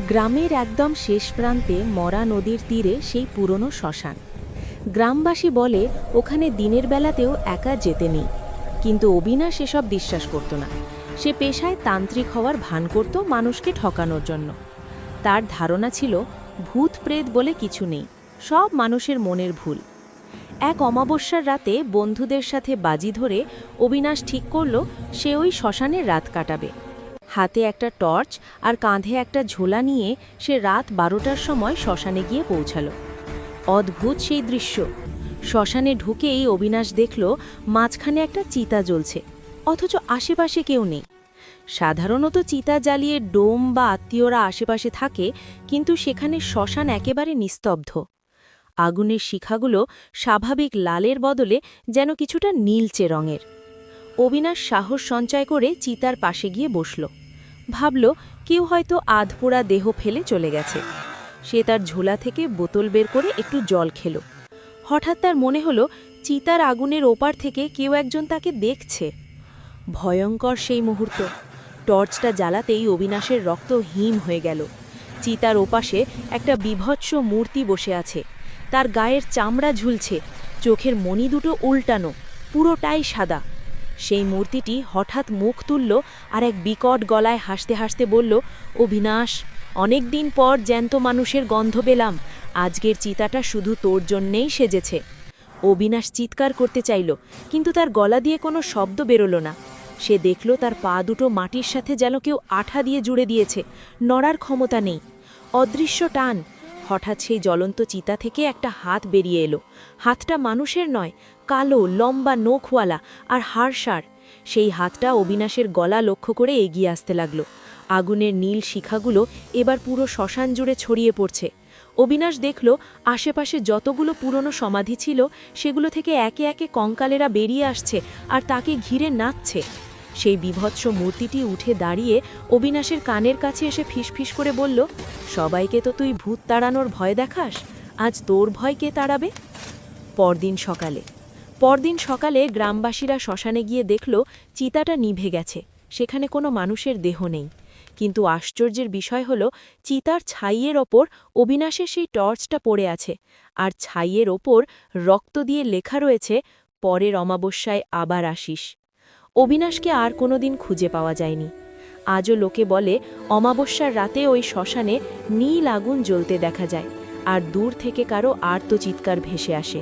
গ্রামের একদম শেষ প্রান্তে মরা নদীর তীরে সেই পুরনো শ্মশান। গ্রামবাসী বলে ওখানে দিনের বেলাতেও একা যেতে নেই, কিন্তু অবিনাশ এসব বিশ্বাস করত না। সে পেশায় তান্ত্রিক হওয়ার ভান করত মানুষকে ঠকানোর জন্য। তার ধারণা ছিল ভূত প্রেত বলে কিছু নেই, সব মানুষের মনের ভুল। এক অমাবস্যার রাতে বন্ধুদের সাথে বাজি ধরে অবিনাশ ঠিক করল সে ওই শ্মশানে রাত কাটাবে। হাতে একটা টর্চ আর কাঁধে একটা ঝোলা নিয়ে সে রাত 12টার সময় শ্মশানে গিয়ে পৌঁছাল। অদ্ভুত সেই দৃশ্য। শ্মশানে ঢুকেই অবিনাশ দেখল মাঝখানে একটা চিতা জ্বলছে, অথচ আশেপাশে কেউ নেই। সাধারণত চিতা জ্বালিয়ে ডোম বা আত্মীয়রা আশেপাশে থাকে, কিন্তু সেখানে শ্মশান একেবারে নিস্তব্ধ। আগুনের শিখাগুলো স্বাভাবিক লালের বদলে যেন কিছুটা নীলচে রঙের। অবিনাশ সাহস সঞ্চয় করে চিতার পাশে গিয়ে বসল। ভাবল কেউ হয়তো আধপোড়া দেহ ফেলে চলে গেছে। সে তার ঝোলা থেকে বোতল বের করে একটু জল খেল। হঠাৎ তার মনে হলো চিতার আগুনের ওপার থেকে কেউ একজন তাকে দেখছে। ভয়ঙ্কর সেই মুহূর্ত। টর্চটা জ্বালাতেই অবিনাশের রক্ত হিম হয়ে গেল। চিতার ওপাশে একটা বিভৎস মূর্তি বসে আছে। তার গায়ের চামড়া ঝুলছে, চোখের মণি দুটো উল্টানো, পুরোটাই সাদা। সেই মূর্তিটি হঠাৎ মুখ তুলল আর এক বিকট গলায় হাসতে হাসতে বলল, অবিনাশ, অনেক দিন পর জ্যান্ত মানুষের গন্ধ পেলাম। আজকের চিতাটা শুধু তোর জন্যেই সেজেছে। অবিনাশ চিৎকার করতে চাইল, কিন্তু তার গলা দিয়ে কোনো শব্দ বেরোল না। সে দেখল তার পা দুটো মাটির সাথে যেন কেউ আঠা দিয়ে জুড়ে দিয়েছে, নড়ার ক্ষমতা নেই। অদৃশ্য টান। হঠাৎ সেই জ্বলন্ত চিতা থেকে একটা হাত বেরিয়ে এলো। হাতটা মানুষের নয়, কালো, লম্বা নখওয়ালা আর হাড়সার। সেই হাতটা অবিনাশের গলা লক্ষ্য করে এগিয়ে আসতে লাগলো। আগুনের নীল শিখাগুলো এবার পুরো শ্মশান জুড়ে ছড়িয়ে পড়ছে। অবিনাশ দেখল আশেপাশে যতগুলো পুরনো সমাধি ছিল সেগুলো থেকে একে একে কঙ্কালেরা বেরিয়ে আসছে আর তাকে ঘিরে নাচছে। সেই বিভৎস মূর্তিটি উঠে দাঁড়িয়ে অবিনাশের কানের কাছে এসে ফিসফিস করে বলল, সবাইকে তো তুই ভূত তাড়ানোর ভয় দেখাস, আজ তোর ভয় কে তাড়াবে? পরদিন সকালে গ্রামবাসীরা শ্মশানে গিয়ে দেখল চিতাটা নিভে গেছে। সেখানে কোনো মানুষের দেহ নেই। কিন্তু আশ্চর্যের বিষয় হলো চিতার ছাইয়ের ওপর অবিনাশের সেই টর্চটা পড়ে আছে, আর ছাইয়ের ওপর রক্ত দিয়ে লেখা রয়েছে, পরের অমাবস্যায় আবার আসিস। অবিনাশকে আর কোনোদিন খুঁজে পাওয়া যায়নি। আজও লোকে বলে অমাবস্যার রাতে ওই শ্মশানে নীল আগুন জ্বলতে দেখা যায়, আর দূর থেকে কারো আর্তচিৎকার ভেসে আসে।